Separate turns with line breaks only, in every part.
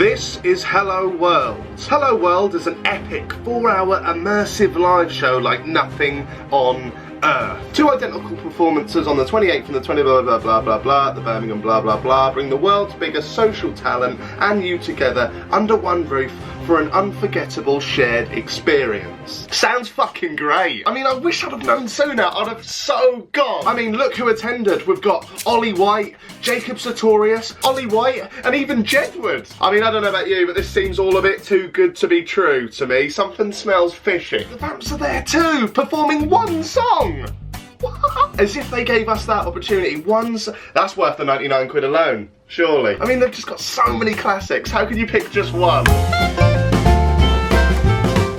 This is Hello World. Hello World is an epic 4-hour immersive live show like nothing on Earth. Two identical performances on the 28th and the 20th blah blah blah blah blah at the Birmingham blah blah blah bring the world's biggest social talent and you together under one roof for an unforgettable shared experience. Sounds fucking great. I mean, I wish I'd have known sooner. I'd have so gone. I mean, look who attended. We've got Ollie White, Jacob Sartorius, Ollie White, and even Jedward. I mean, I don't know about you, but this seems all a bit too good to be true to me. Something smells fishy. The Vamps are there too, performing one song. What? As if they gave us that opportunity. That's worth the 99 quid alone, surely. I mean, they've just got so many classics. How can you pick just one?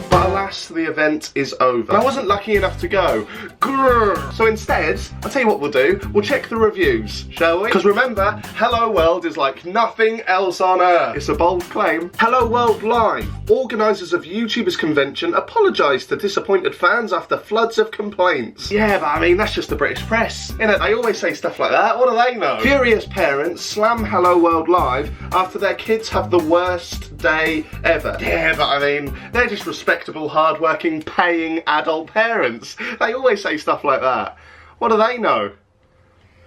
But alas, the event is over. And I wasn't lucky enough to go. Grrr. So instead, I'll tell you what we'll do. We'll check the reviews, shall we? Because remember, Hello World is like nothing else on Earth. It's a bold claim. Hello World Live. Organisers of YouTubers Convention apologise to disappointed fans after floods of complaints. Yeah, but I mean, that's just the British press, innit? They always say stuff like that. What do they know? Furious parents slam Hello World Live after their kids have the worst day ever. Yeah, but I mean, they're just respectable, hard-working, paying adult parents. They always say stuff like that. What do they know?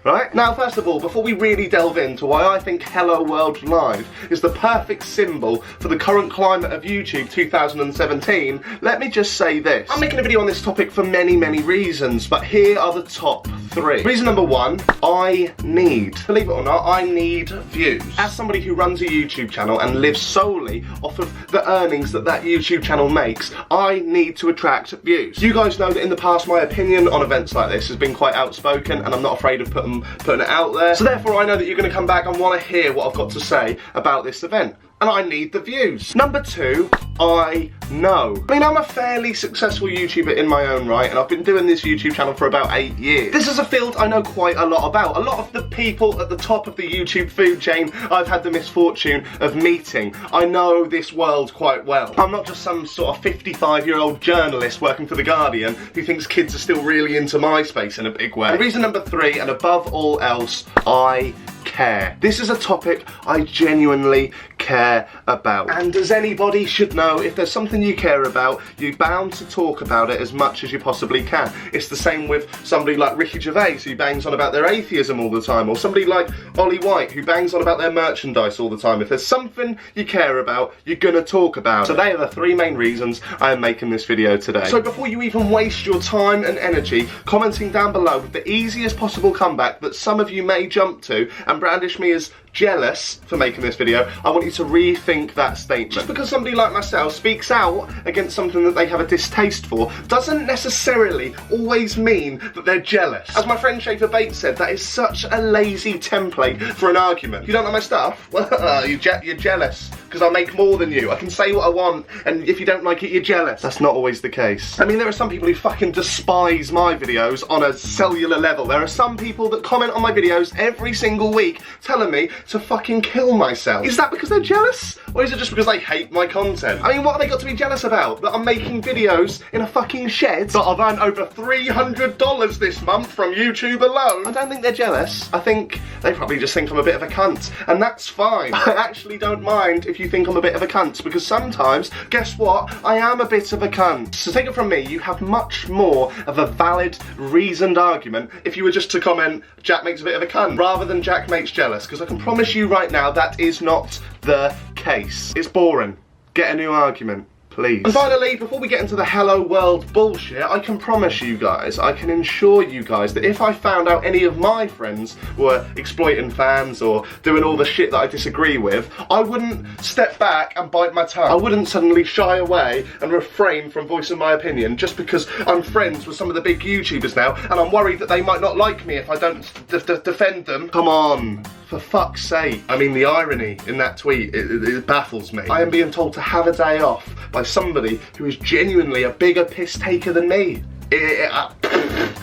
Right? Now, first of all, before we really delve into why I think Hello World Live is the perfect symbol for the current climate of YouTube 2017, let me just say this. I'm making a video on this topic for many, many reasons, but here are the top 3. Reason number 1, believe it or not, I need views. As somebody who runs a YouTube channel and lives solely off of the earnings that YouTube channel makes, I need to attract views. You guys know that in the past my opinion on events like this has been quite outspoken and I'm not afraid of putting it out there. So therefore I know that you're going to come back and want to hear what I've got to say about this event. And I need the views. Number 2, I know. I mean, I'm a fairly successful YouTuber in my own right, and I've been doing this YouTube channel for about 8 years. This is a field I know quite a lot about. A lot of the people at the top of the YouTube food chain I've had the misfortune of meeting. I know this world quite well. I'm not just some sort of 55-year-old journalist working for The Guardian who thinks kids are still really into MySpace in a big way. And reason number 3, and above all else, I care. This is a topic I genuinely care about. And as anybody should know, if there's something you care about, you're bound to talk about it as much as you possibly can. It's the same with somebody like Ricky Gervais, who bangs on about their atheism all the time, or somebody like Ollie White, who bangs on about their merchandise all the time. If there's something you care about, you're gonna talk about it. So they are the 3 main reasons I am making this video today. So before you even waste your time and energy commenting down below with the easiest possible comeback that some of you may jump to and brandish me as jealous for making this video, I want you to rethink that statement. Just because somebody like myself speaks out against something that they have a distaste for doesn't necessarily always mean that they're jealous. As my friend Schaefer Bates said, that is such a lazy template for an argument. You don't like my stuff? Well, you're jealous because I make more than you. I can say what I want, and if you don't like it, you're jealous. That's not always the case. I mean, there are some people who fucking despise my videos on a cellular level. There are some people that comment on my videos every single week telling me to fucking kill myself. Is that because they're jealous? Or is it just because they hate my content? I mean, what have they got to be jealous about? That I'm making videos in a fucking shed? That I've earned over $300 this month from YouTube alone? I don't think they're jealous. I think they probably just think I'm a bit of a cunt. And that's fine. I actually don't mind if you think I'm a bit of a cunt, because sometimes, guess what? I am a bit of a cunt. So take it from me, you have much more of a valid, reasoned argument if you were just to comment, JackMate's a bit of a cunt, rather than JackMate's jealous, because I can promise you right now that is not the case. It's boring. Get a new argument, please. And finally, before we get into the Hello World bullshit, I can promise you guys, I can ensure you guys that if I found out any of my friends were exploiting fans or doing all the shit that I disagree with, I wouldn't step back and bite my tongue. I wouldn't suddenly shy away and refrain from voicing my opinion just because I'm friends with some of the big YouTubers now and I'm worried that they might not like me if I don't defend them. Come on. For fuck's sake. I mean, the irony in that tweet, it baffles me. I am being told to have a day off by somebody who is genuinely a bigger piss taker than me.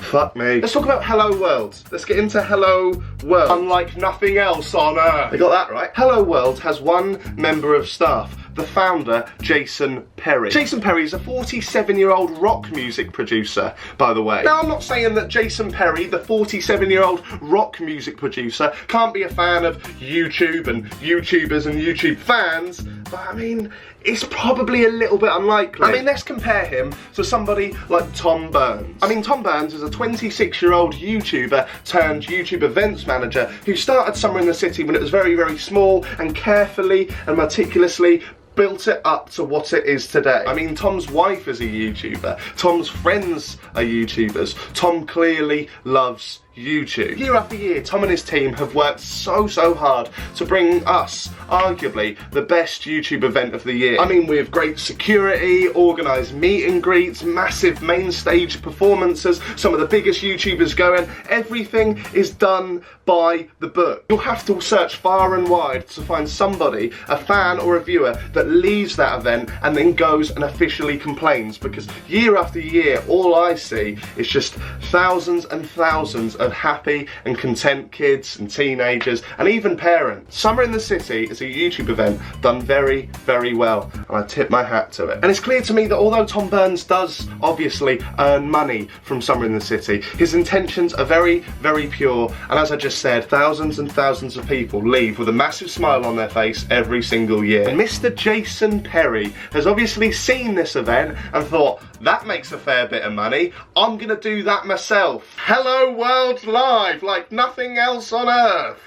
Fuck me. Let's talk about Hello World. Let's get into Hello World. Unlike nothing else on earth. They got that right. Hello World has one member of staff. The founder, Jason Perry. Jason Perry is a 47-year-old rock music producer, by the way. Now, I'm not saying that Jason Perry, the 47-year-old rock music producer, can't be a fan of YouTube and YouTubers and YouTube fans, but I mean, it's probably a little bit unlikely. I mean, let's compare him to somebody like Tom Burns. I mean, Tom Burns is a 26-year-old YouTuber turned YouTube events manager who started Summer in the City when it was very, very small and carefully and meticulously built it up to what it is today. I mean, Tom's wife is a YouTuber. Tom's friends are YouTubers. Tom clearly loves YouTube. Year after year, Tom and his team have worked so hard to bring us, arguably, the best YouTube event of the year. I mean, with great security, organised meet and greets, massive main stage performances, some of the biggest YouTubers going, everything is done by the book. You'll have to search far and wide to find somebody, a fan or a viewer, that leaves that event and then goes and officially complains, because year after year, all I see is just thousands and thousands of happy and content kids and teenagers and even parents. Summer in the City is a YouTube event done very, very well, and I tip my hat to it. And it's clear to me that although Tom Burns does obviously earn money from Summer in the City, his intentions are very, very pure, and as I just said, thousands and thousands of people leave with a massive smile on their face every single year. And Mr. Jason Perry has obviously seen this event and thought, that makes a fair bit of money, I'm gonna do that myself. Hello World Live, like nothing else on earth.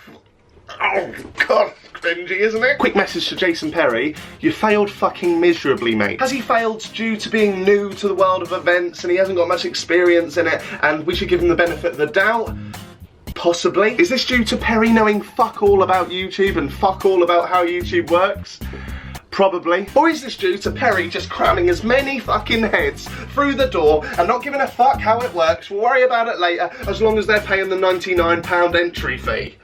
Oh god, cringy, isn't it? Quick message to Jason Perry, you failed fucking miserably, mate. Has he failed due to being new to the world of events and he hasn't got much experience in it and we should give him the benefit of the doubt? Possibly. Is this due to Perry knowing fuck all about YouTube and fuck all about how YouTube works? Probably. Or is this due to Perry just cramming as many fucking heads through the door and not giving a fuck how it works, we'll worry about it later, as long as they're paying the £99 entry fee?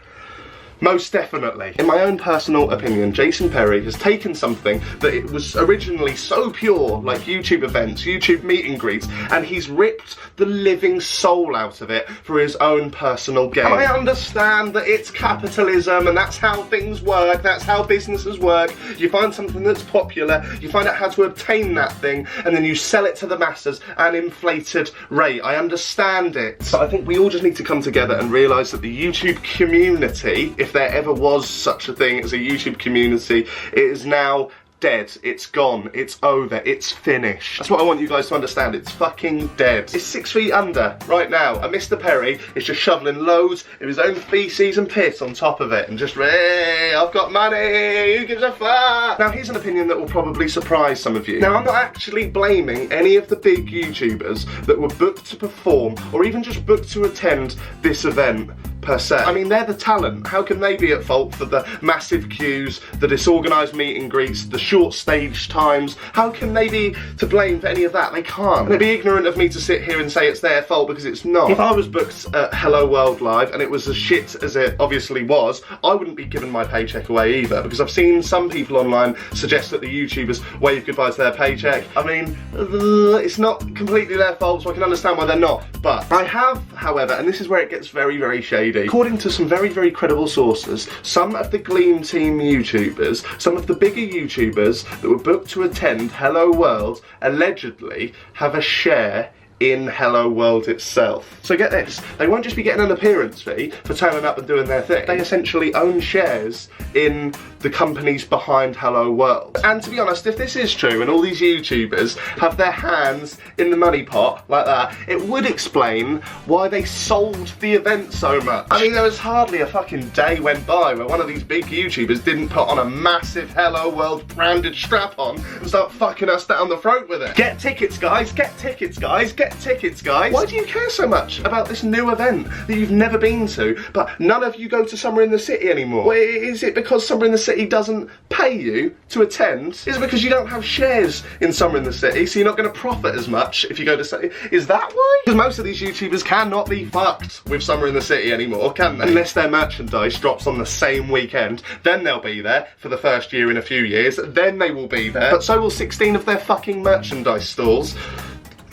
Most definitely. In my own personal opinion, Jason Perry has taken something that it was originally so pure, like YouTube events, YouTube meet and greets, and he's ripped the living soul out of it for his own personal gain. I understand that it's capitalism and that's how things work, that's how businesses work. You find something that's popular, you find out how to obtain that thing, and then you sell it to the masses at an inflated rate. I understand it. But I think we all just need to come together and realise that the YouTube community, if there ever was such a thing as a YouTube community, it is now dead. It's gone. It's over. It's finished. That's what I want you guys to understand. It's fucking dead. It's 6 feet under right now, and Mr. Perry is just shoveling loads of his own feces and piss on top of it and just, hey, I've got money, who gives a fuck? Now, here's an opinion that will probably surprise some of you. Now, I'm not actually blaming any of the big YouTubers that were booked to perform or even just booked to attend this event per se. I mean, they're the talent. How can they be at fault for the massive queues, the disorganised meet and greets, the short stage times? How can they be to blame for any of that? They can't. And it'd be ignorant of me to sit here and say it's their fault, because it's not. If I was booked at Hello World Live and it was as shit as it obviously was, I wouldn't be giving my paycheck away either, because I've seen some people online suggest that the YouTubers wave goodbye to their paycheck. I mean, it's not completely their fault, so I can understand why they're not. But I have, however, and this is where it gets very, very shady, according to some very, very credible sources, some of the Gleam Team YouTubers, some of the bigger YouTubers that were booked to attend Hello World, allegedly have a share in Hello World itself. So get this, they won't just be getting an appearance fee for turning up and doing their thing. They essentially own shares in the companies behind Hello World. And to be honest, if this is true and all these YouTubers have their hands in the money pot like that, it would explain why they sold the event so much. I mean, there was hardly a fucking day went by where one of these big YouTubers didn't put on a massive Hello World branded strap on and start fucking us down the throat with it. Get tickets, guys, get tickets, guys, get tickets, guys. Why do you care so much about this new event that you've never been to, but none of you go to Summer in the City anymore? Well, is it because Summer in the City doesn't pay you to attend? Is it because you don't have shares in Summer in the City, so you're not going to profit as much if you go to City? Is that why? Because most of these YouTubers cannot be fucked with Summer in the City anymore, can they? Unless their merchandise drops on the same weekend, then they'll be there for the first year in a few years, then they will be there, but so will 16 of their fucking merchandise stalls.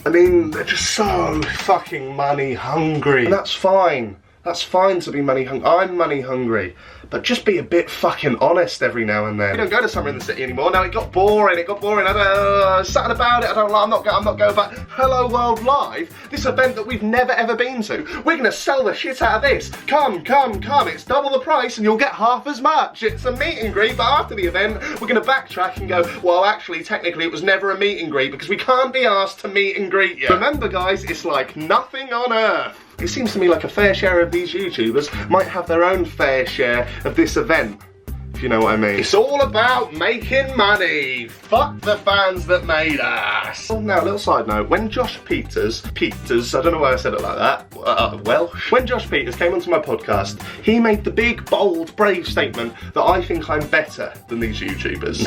I mean, they're just so fucking money hungry. And that's fine. That's fine to be money hungry. I'm money hungry. But just be a bit fucking honest every now and then. We don't go to Summer in the City anymore. Now it got boring. I don't something about it. I don't like. I'm not going back. Hello World Live. This event that we've never ever been to. We're gonna sell the shit out of this. Come. It's double the price and you'll get half as much. It's a meet and greet, but after the event, we're gonna backtrack and go, well, actually, technically, it was never a meet and greet because we can't be asked to meet and greet you. Remember, guys, it's like nothing on earth. It seems to me like a fair share of these YouTubers might have their own fair share of this event, if you know what I mean. It's all about making money. Fuck the fans that made us. Oh, now, a little side note. When Josh Peters, I don't know why I said it like that, Welsh. When Josh Peters came onto my podcast, he made the big, bold, brave statement that I think I'm better than these YouTubers.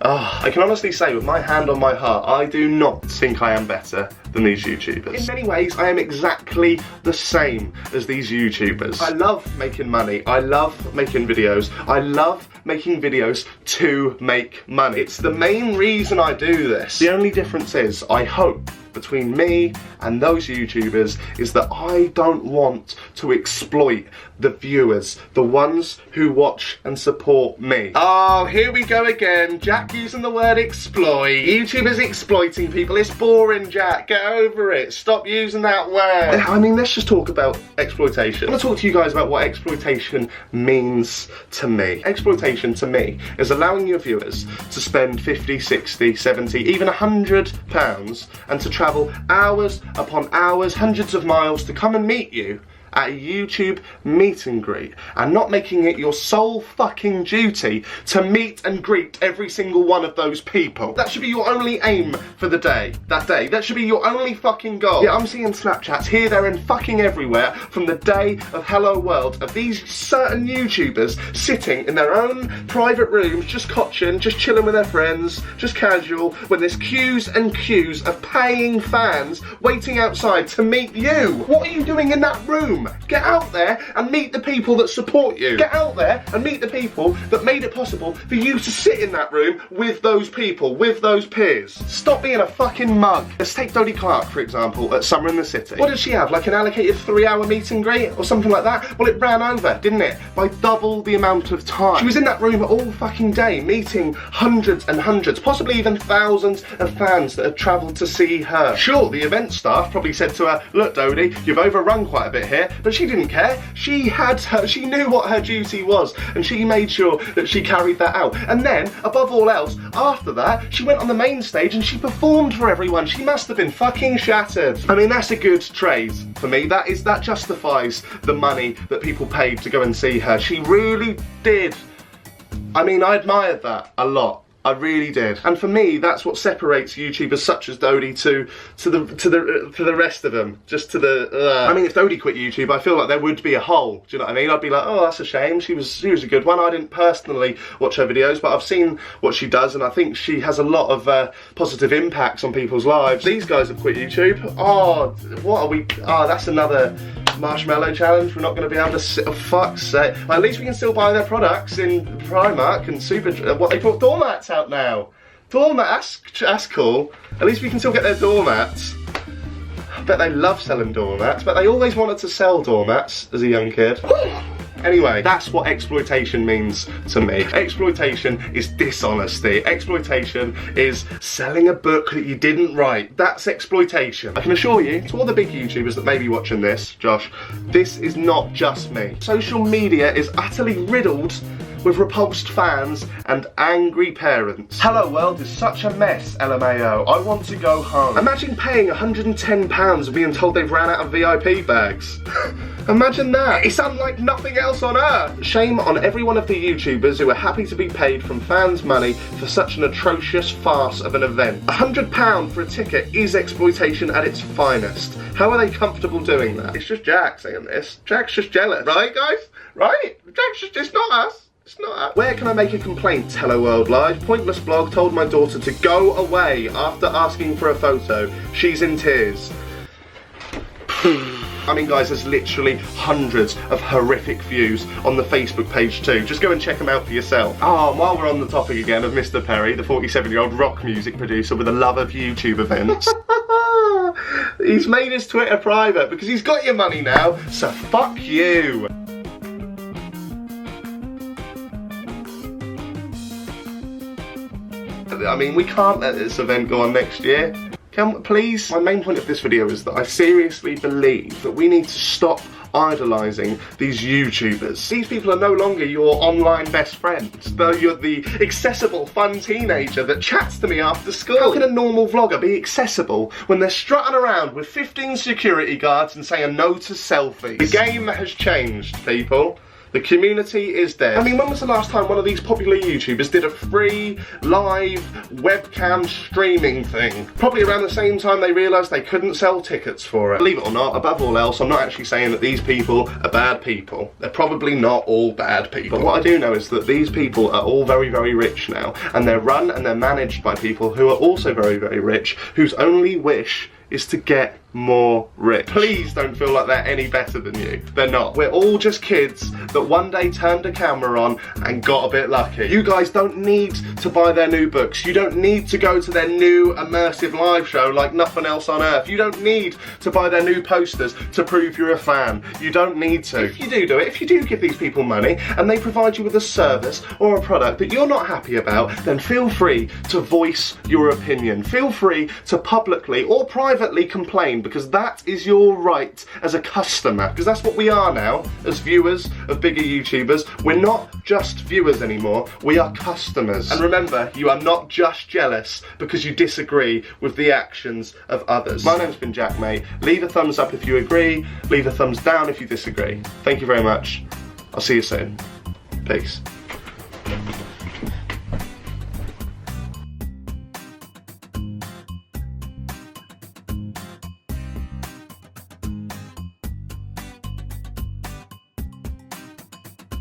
Oh, I can honestly say with my hand on my heart, I do not think I am better than these YouTubers. In many ways, I am exactly the same as these YouTubers. I love making money. I love making videos. I love making videos to make money. It's the main reason I do this. The only difference is, I hope, between me and those YouTubers is that I don't want to exploit the viewers, the ones who watch and support me. Oh, here we go again. Jack using the word exploit. YouTubers exploiting people. It's boring, Jack. Get over it. Stop using that word. I mean, let's just talk about exploitation. I want to talk to you guys about what exploitation means to me. Exploitation to me is allowing your viewers to spend 50, 60, 70, even £100 and to travel hours upon hours, hundreds of miles to come and meet you at a YouTube meet and greet, and not making it your sole fucking duty to meet and greet every single one of those people. That should be your only aim for the day. That should be your only fucking goal. Yeah, I'm seeing Snapchats here, there and fucking everywhere from the day of Hello World of these certain YouTubers sitting in their own private rooms, just cotching, just chilling with their friends, just casual, when there's queues and queues of paying fans waiting outside to meet you. What are you doing in that room? Get out there and meet the people that support you. Get out there and meet the people that made it possible for you to sit in that room with those people, with those peers. Stop being a fucking mug. Let's take Dodie Clark, for example, at Summer in the City. What did she have, like an allocated 3-hour meet and greet or something like that? Well, it ran over, didn't it? By double the amount of time. She was in that room all fucking day, meeting hundreds and hundreds, possibly even thousands of fans that had travelled to see her. Sure, the event staff probably said to her, look, Dodie, you've overrun quite a bit here, but she didn't care. She knew what her duty was, and she made sure that she carried that out. And then, above all else, after that, she went on the main stage and she performed for everyone. She must have been fucking shattered. I mean, that's a good trade for me. That justifies the money that people paid to go and see her. She really did. I mean, I admired that a lot. I really did. And for me, that's what separates YouTubers such as Dodie to the rest of them. Just to the. I mean, if Dodie quit YouTube, I feel like there would be a hole. Do you know what I mean? I'd be like, oh, that's a shame. She was a good one. I didn't personally watch her videos, but I've seen what she does, and I think she has a lot of positive impacts on people's lives. These guys have quit YouTube. Oh, what are we? Oh, that's another marshmallow challenge. We're not going to be able to sit. Oh, fuck's sake. Well, at least we can still buy their products in Primark and Super. What they brought doormats out now. Doormats, that's cool. At least we can still get their doormats. I bet they love selling doormats, but they always wanted to sell doormats as a young kid. Anyway, that's what exploitation means to me. Exploitation is dishonesty. Exploitation is selling a book that you didn't write. That's exploitation. I can assure you, to all the big YouTubers that may be watching this, Josh, this is not just me. Social media is utterly riddled with repulsed fans and angry parents. Hello World is such a mess, LMAO. I want to go home. Imagine paying £110 and being told they've ran out of VIP bags. Imagine that. It's unlike nothing else on earth. Shame on every one of the YouTubers who are happy to be paid from fans' money for such an atrocious farce of an event. £100 for a ticket is exploitation at its finest. How are they comfortable doing that? It's just Jack saying this. Jack's just jealous. Right, guys? Right? Jack's just, it's not us. It's not us. Where can I make a complaint, Hello World Live? Pointless blog told my daughter to go away after asking for a photo. She's in tears. I mean, guys, there's literally hundreds of horrific views on the Facebook page too. Just go and check them out for yourself. Oh, and while we're on the topic again of Mr. Perry, the 47-year-old rock music producer with a love of YouTube events. He's made his Twitter private because he's got your money now, so fuck you. I mean, we can't let this event go on next year. Can, please? My main point of this video is that I seriously believe that we need to stop idolising these YouTubers. These people are no longer your online best friends. You're the accessible, fun teenager that chats to me after school. How can a normal vlogger be accessible when they're strutting around with 15 security guards and saying no to selfies? The game has changed, people. The community is dead. I mean, when was the last time one of these popular YouTubers did a free, live, webcam streaming thing? Probably around the same time they realised they couldn't sell tickets for it. Believe it or not, above all else, I'm not actually saying that these people are bad people. They're probably not all bad people. But what I do know is that these people are all very, very rich now. And they're run and they're managed by people who are also very, very rich, whose only wish is to get more rich. Please don't feel like they're any better than you. They're not. We're all just kids that one day turned a camera on and got a bit lucky. You guys don't need to buy their new books. You don't need to go to their new immersive live show like nothing else on earth. You don't need to buy their new posters to prove you're a fan. You don't need to. If you do it, if you do give these people money and they provide you with a service or a product that you're not happy about, then feel free to voice your opinion. Feel free to publicly or privately complain, because that is your right as a customer, because that's what we are now as viewers of bigger YouTubers. We're not just viewers anymore, we are customers. And remember, you are not just jealous because you disagree with the actions of others. My name's been JackMaate. Leave a thumbs up if you agree, leave a thumbs down if you disagree. Thank you very much. I'll see you soon. Peace.